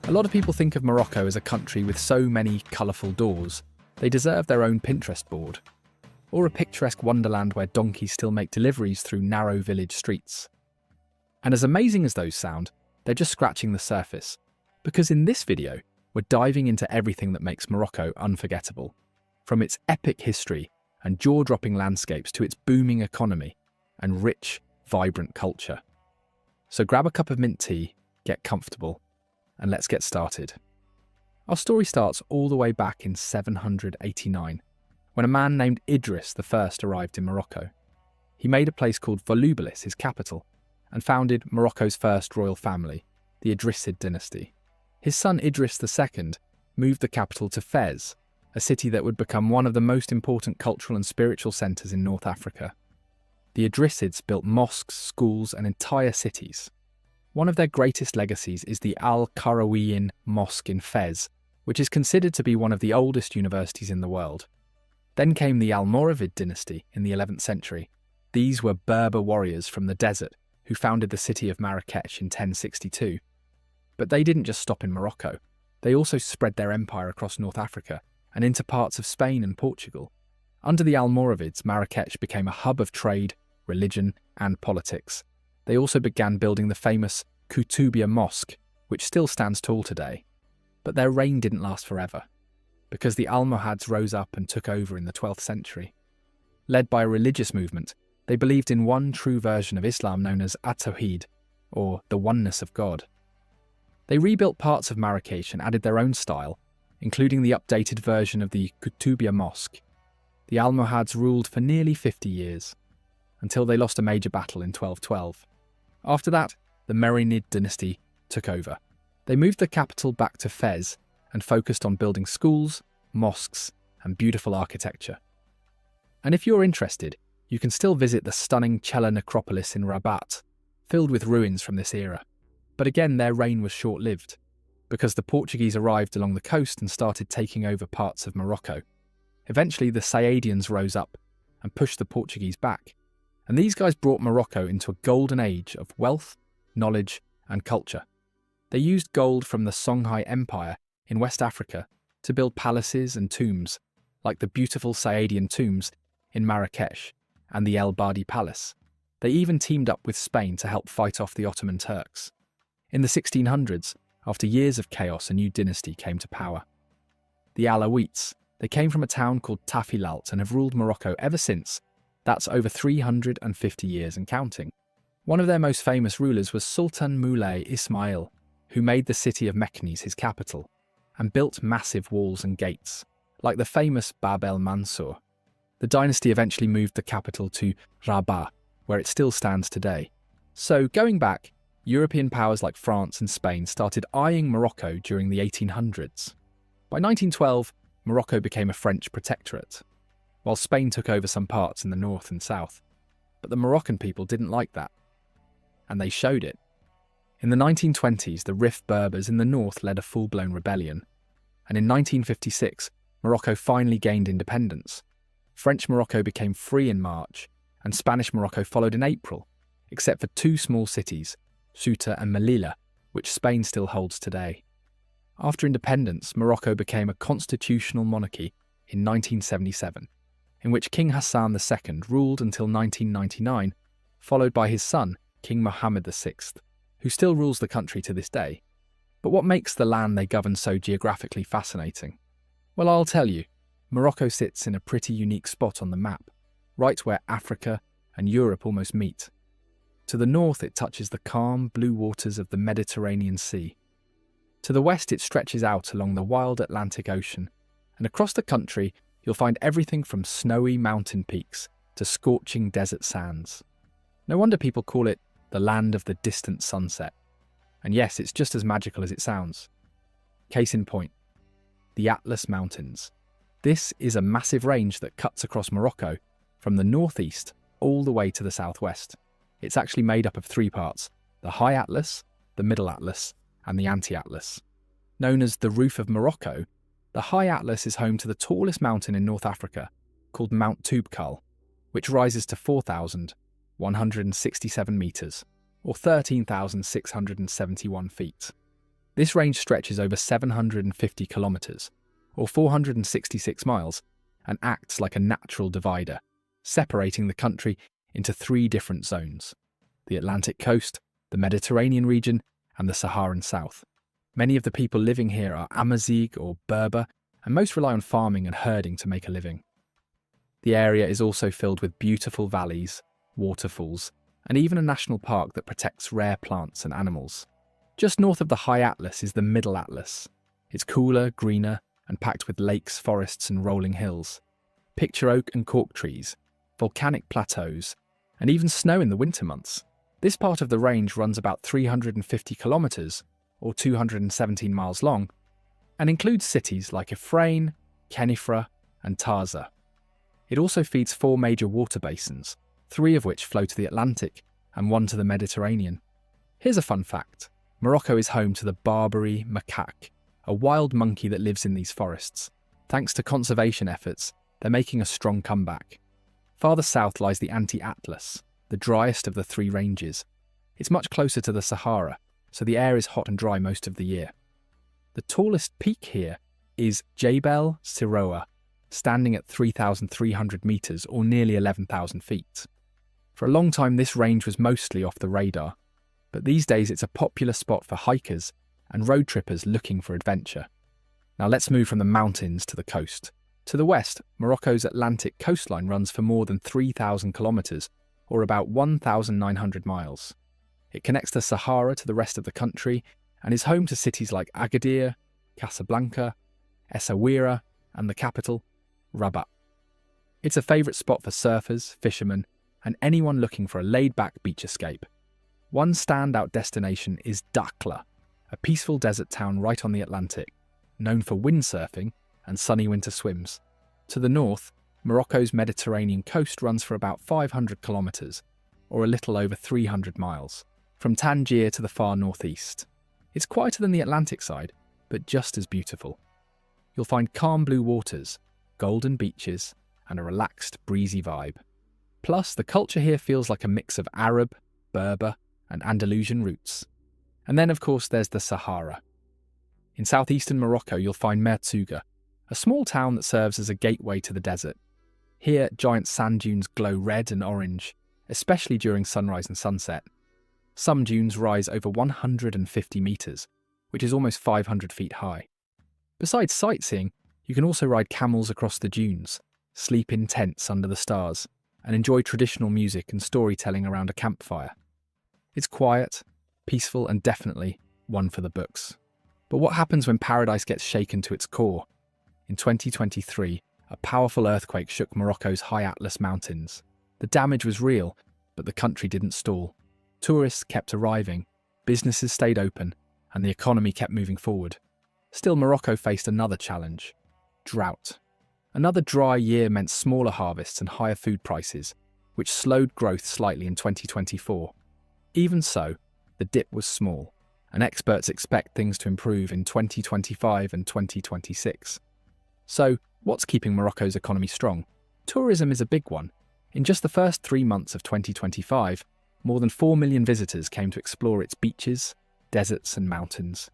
A lot of people think of Morocco as a country with so many colourful doors, they deserve their own Pinterest board. Or a picturesque wonderland where donkeys still make deliveries through narrow village streets. And as amazing as those sound, they're just scratching the surface. Because in this video, we're diving into everything that makes Morocco unforgettable. From its epic history and jaw-dropping landscapes to its booming economy and rich, vibrant culture. So grab a cup of mint tea, get comfortable, and let's get started. Our story starts all the way back in 789, when a man named Idris I arrived in Morocco. He made a place called Volubilis his capital, and founded Morocco's first royal family, the Idrisid dynasty. His son Idris II moved the capital to Fez, a city that would become one of the most important cultural and spiritual centres in North Africa. The Idrisids built mosques, schools, and entire cities. One of their greatest legacies is the Al-Qarawiyyin Mosque in Fez, which is considered to be one of the oldest universities in the world. Then came the Almoravid dynasty in the 11th century. These were Berber warriors from the desert who founded the city of Marrakech in 1062. But they didn't just stop in Morocco. They also spread their empire across North Africa and into parts of Spain and Portugal. Under the Almoravids, Marrakech became a hub of trade, religion, and politics. They also began building the famous Koutoubia Mosque, which still stands tall today. But their reign didn't last forever, because the Almohads rose up and took over in the 12th century. Led by a religious movement, they believed in one true version of Islam known as At-Tawhid, or the oneness of God. They rebuilt parts of Marrakech and added their own style, including the updated version of the Koutoubia Mosque. The Almohads ruled for nearly 50 years, until they lost a major battle in 1212. After that, the Merenid dynasty took over. They moved the capital back to Fez and focused on building schools, mosques, and beautiful architecture. And if you're interested, you can still visit the stunning Chella necropolis in Rabat, filled with ruins from this era. But again, their reign was short-lived, because the Portuguese arrived along the coast and started taking over parts of Morocco. Eventually, the Saadians rose up and pushed the Portuguese back, and these guys brought Morocco into a golden age of wealth, knowledge, and culture. They used gold from the Songhai Empire in West Africa to build palaces and tombs, like the beautiful Saadian tombs in Marrakech and the El Badi Palace. They even teamed up with Spain to help fight off the Ottoman Turks. In the 1600s, after years of chaos, a new dynasty came to power. The Alawites. They came from a town called Tafilalt and have ruled Morocco ever since. That's over 350 years and counting. One of their most famous rulers was Sultan Moulay Ismail, who made the city of Meknes his capital, and built massive walls and gates, like the famous Bab el Mansour. The dynasty eventually moved the capital to Rabat, where it still stands today. So, going back, European powers like France and Spain started eyeing Morocco during the 1800s. By 1912, Morocco became a French protectorate, while Spain took over some parts in the north and south. But the Moroccan people didn't like that, and they showed it. In the 1920s, the Rif Berbers in the north led a full-blown rebellion, and in 1956, Morocco finally gained independence. French Morocco became free in March, and Spanish Morocco followed in April, except for two small cities, Ceuta and Melilla, which Spain still holds today. After independence, Morocco became a constitutional monarchy in 1977, in which King Hassan II ruled until 1999, followed by his son, King Mohammed VI, who still rules the country to this day. But what makes the land they govern so geographically fascinating? Well, I'll tell you. Morocco sits in a pretty unique spot on the map, right where Africa and Europe almost meet. To the north, it touches the calm, blue waters of the Mediterranean Sea. To the west, it stretches out along the wild Atlantic Ocean, and across the country, you'll find everything from snowy mountain peaks to scorching desert sands. No wonder people call it the land of the distant sunset. And yes, it's just as magical as it sounds. Case in point, the Atlas Mountains. This is a massive range that cuts across Morocco from the northeast all the way to the southwest. It's actually made up of three parts: the High Atlas, the Middle Atlas, and the Anti-Atlas. Known as the Roof of Morocco, the High Atlas is home to the tallest mountain in North Africa, called Mount Toubkal, which rises to 4,167 metres, or 13,671 feet. This range stretches over 750 kilometres, or 466 miles, and acts like a natural divider, separating the country into three different zones: the Atlantic coast, the Mediterranean region, and the Saharan South. Many of the people living here are Amazigh or Berber, and most rely on farming and herding to make a living. The area is also filled with beautiful valleys, waterfalls, and even a national park that protects rare plants and animals. Just north of the High Atlas is the Middle Atlas. It's cooler, greener, and packed with lakes, forests, and rolling hills. Picture oak and cork trees, volcanic plateaus, and even snow in the winter months. This part of the range runs about 350 kilometres, or 217 miles long, and includes cities like Ifrane, Khenifra, and Taza. It also feeds 4 major water basins, 3 of which flow to the Atlantic and 1 to the Mediterranean. Here's a fun fact. Morocco is home to the Barbary macaque, a wild monkey that lives in these forests. Thanks to conservation efforts, they're making a strong comeback. Farther south lies the Anti-Atlas, the driest of the 3 ranges. It's much closer to the Sahara, so the air is hot and dry most of the year. The tallest peak here is Jebel Siroa, standing at 3,300 metres or nearly 11,000 feet. For a long time this range was mostly off the radar, but these days it's a popular spot for hikers and road trippers looking for adventure. Now let's move from the mountains to the coast. To the west, Morocco's Atlantic coastline runs for more than 3,000 kilometres, or about 1,900 miles. It connects the Sahara to the rest of the country and is home to cities like Agadir, Casablanca, Essaouira, and the capital, Rabat. It's a favourite spot for surfers, fishermen, and anyone looking for a laid-back beach escape. One standout destination is Dakhla, a peaceful desert town right on the Atlantic, known for windsurfing and sunny winter swims. To the north, Morocco's Mediterranean coast runs for about 500 kilometres, or a little over 300 miles, from Tangier to the far northeast. It's quieter than the Atlantic side, but just as beautiful. You'll find calm blue waters, golden beaches, and a relaxed, breezy vibe. Plus, the culture here feels like a mix of Arab, Berber, and Andalusian roots. And then, of course, there's the Sahara. In southeastern Morocco, you'll find Merzouga, a small town that serves as a gateway to the desert. Here, giant sand dunes glow red and orange, especially during sunrise and sunset. Some dunes rise over 150 metres, which is almost 500 feet high. Besides sightseeing, you can also ride camels across the dunes, sleep in tents under the stars, and enjoy traditional music and storytelling around a campfire. It's quiet, peaceful, and definitely one for the books. But what happens when paradise gets shaken to its core? In 2023, a powerful earthquake shook Morocco's High Atlas mountains. The damage was real, but the country didn't stall. Tourists kept arriving, businesses stayed open, and the economy kept moving forward. Still, Morocco faced another challenge: drought. Another dry year meant smaller harvests and higher food prices, which slowed growth slightly in 2024. Even so, the dip was small, and experts expect things to improve in 2025 and 2026. So, what's keeping Morocco's economy strong? Tourism is a big one. In just the first 3 months of 2025, more than 4 million visitors came to explore its beaches, deserts, and mountains.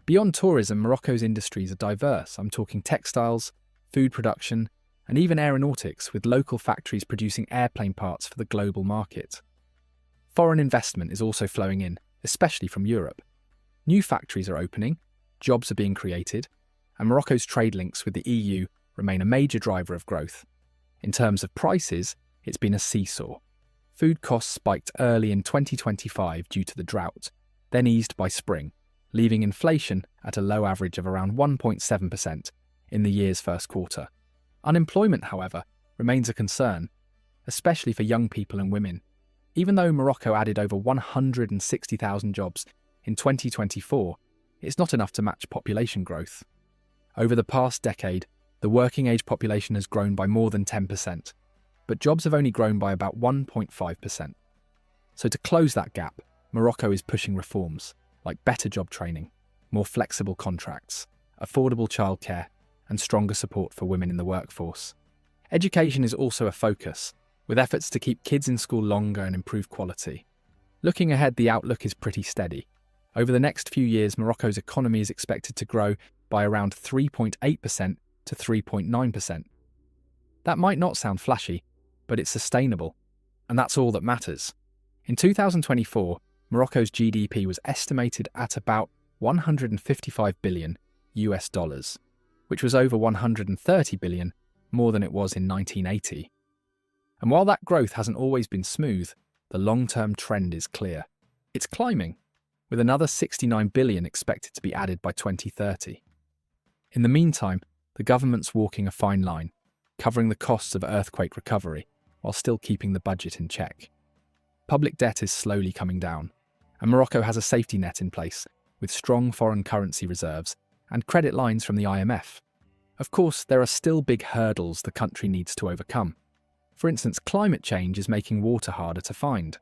Beyond tourism, Morocco's industries are diverse. I'm talking textiles, food production, and even aeronautics, with local factories producing airplane parts for the global market. Foreign investment is also flowing in, especially from Europe. New factories are opening, jobs are being created, and Morocco's trade links with the EU remain a major driver of growth. In terms of prices, it's been a seesaw. Food costs spiked early in 2025 due to the drought, then eased by spring, leaving inflation at a low average of around 1.7% in the year's first quarter. Unemployment, however, remains a concern, especially for young people and women. Even though Morocco added over 160,000 jobs in 2024, it's not enough to match population growth. Over the past decade, the working-age population has grown by more than 10%, but jobs have only grown by about 1.5%. So to close that gap, Morocco is pushing reforms, like better job training, more flexible contracts, affordable childcare, and stronger support for women in the workforce. Education is also a focus, with efforts to keep kids in school longer and improve quality. Looking ahead, the outlook is pretty steady. Over the next few years, Morocco's economy is expected to grow by around 3.8% to 3.9%. That might not sound flashy, but it's sustainable, and that's all that matters. In 2024, Morocco's GDP was estimated at about 155 billion US dollars, which was over 130 billion more than it was in 1980. And while that growth hasn't always been smooth, the long-term trend is clear. It's climbing, with another 69 billion expected to be added by 2030. In the meantime, the government's walking a fine line, covering the costs of earthquake recovery while still keeping the budget in check. Public debt is slowly coming down, and Morocco has a safety net in place with strong foreign currency reserves and credit lines from the IMF. Of course, there are still big hurdles the country needs to overcome. For instance, climate change is making water harder to find.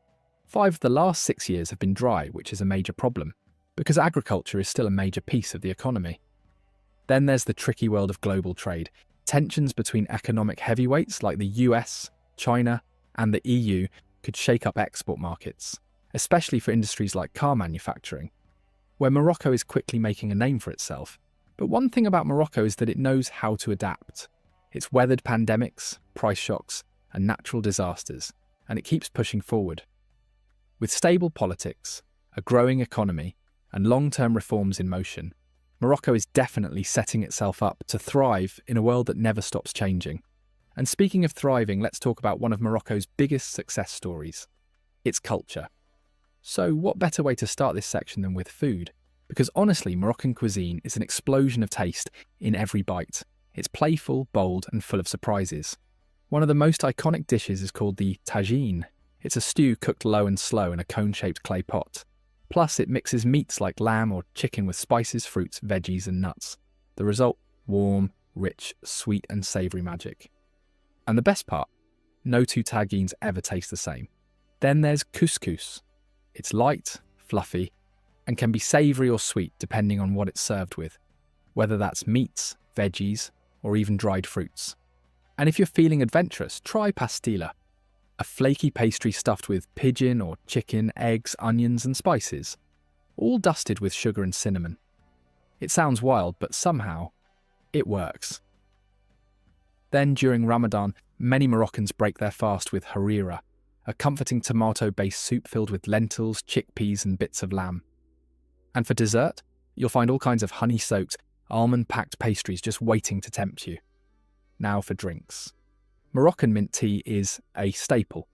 5 of the last 6 years have been dry, which is a major problem, because agriculture is still a major piece of the economy. Then there's the tricky world of global trade. Tensions between economic heavyweights like the US, China, and the EU could shake up export markets, especially for industries like car manufacturing, where Morocco is quickly making a name for itself. But one thing about Morocco is that it knows how to adapt. It's weathered pandemics, price shocks, and natural disasters, and it keeps pushing forward. With stable politics, a growing economy, and long-term reforms in motion, Morocco is definitely setting itself up to thrive in a world that never stops changing. And speaking of thriving, let's talk about one of Morocco's biggest success stories: its culture. So what better way to start this section than with food? Because honestly, Moroccan cuisine is an explosion of taste in every bite. It's playful, bold, and full of surprises. One of the most iconic dishes is called the tagine. It's a stew cooked low and slow in a cone-shaped clay pot. Plus, it mixes meats like lamb or chicken with spices, fruits, veggies, and nuts. The result: warm, rich, sweet, and savoury magic. And the best part, no two tagines ever taste the same. Then there's couscous. It's light, fluffy, and can be savoury or sweet depending on what it's served with, whether that's meats, veggies, or even dried fruits. And if you're feeling adventurous, try pastilla, a flaky pastry stuffed with pigeon or chicken, eggs, onions, and spices, all dusted with sugar and cinnamon. It sounds wild, but somehow it works. Then, during Ramadan, many Moroccans break their fast with harira, a comforting tomato-based soup filled with lentils, chickpeas, and bits of lamb. And for dessert, you'll find all kinds of honey-soaked, almond-packed pastries just waiting to tempt you. Now for drinks. Moroccan mint tea is a staple.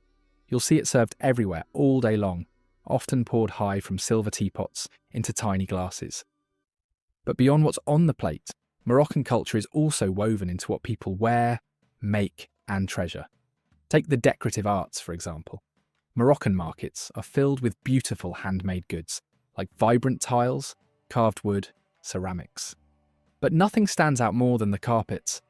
You'll see it served everywhere, all day long, often poured high from silver teapots into tiny glasses. But beyond what's on the plate, Moroccan culture is also woven into what people wear, make, and treasure. Take the decorative arts, for example. Moroccan markets are filled with beautiful handmade goods, like vibrant tiles, carved wood, ceramics. But nothing stands out more than the carpets.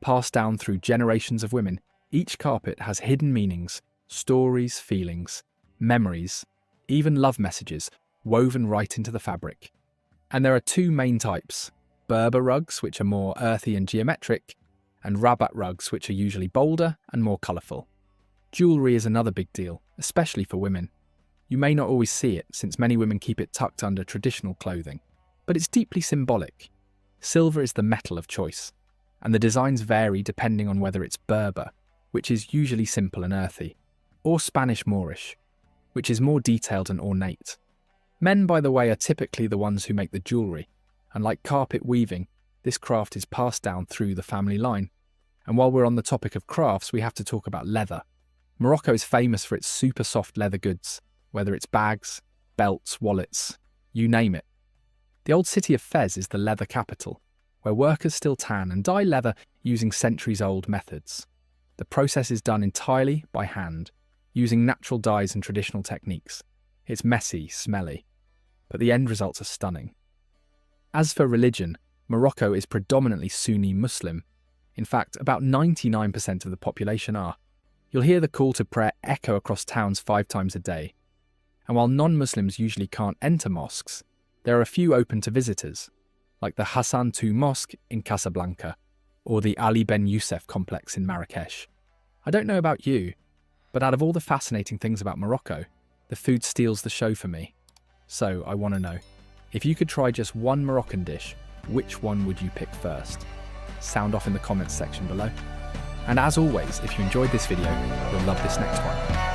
Passed down through generations of women, each carpet has hidden meanings, stories, feelings, memories, even love messages woven right into the fabric. And there are 2 main types: Berber rugs, which are more earthy and geometric, and Rabat rugs, which are usually bolder and more colourful. Jewellery is another big deal, especially for women. You may not always see it, since many women keep it tucked under traditional clothing, but it's deeply symbolic. Silver is the metal of choice, and the designs vary depending on whether it's Berber, which is usually simple and earthy, or Spanish Moorish, which is more detailed and ornate. Men, by the way, are typically the ones who make the jewellery, and like carpet weaving, this craft is passed down through the family line. And while we're on the topic of crafts, we have to talk about leather. Morocco is famous for its super soft leather goods, whether it's bags, belts, wallets, you name it. The old city of Fez is the leather capital, where workers still tan and dye leather using centuries-old methods. The process is done entirely by hand, using natural dyes and traditional techniques. It's messy, smelly, but the end results are stunning. As for religion, Morocco is predominantly Sunni Muslim. In fact, about 99% of the population are. You'll hear the call to prayer echo across towns 5 times a day. And while non-Muslims usually can't enter mosques, there are a few open to visitors, like the Hassan II Mosque in Casablanca or the Ali Ben Youssef complex in Marrakesh. I don't know about you, but out of all the fascinating things about Morocco, the food steals the show for me. So I want to know, if you could try just one Moroccan dish, which one would you pick first? Sound off in the comments section below. And as always, if you enjoyed this video, you'll love this next one.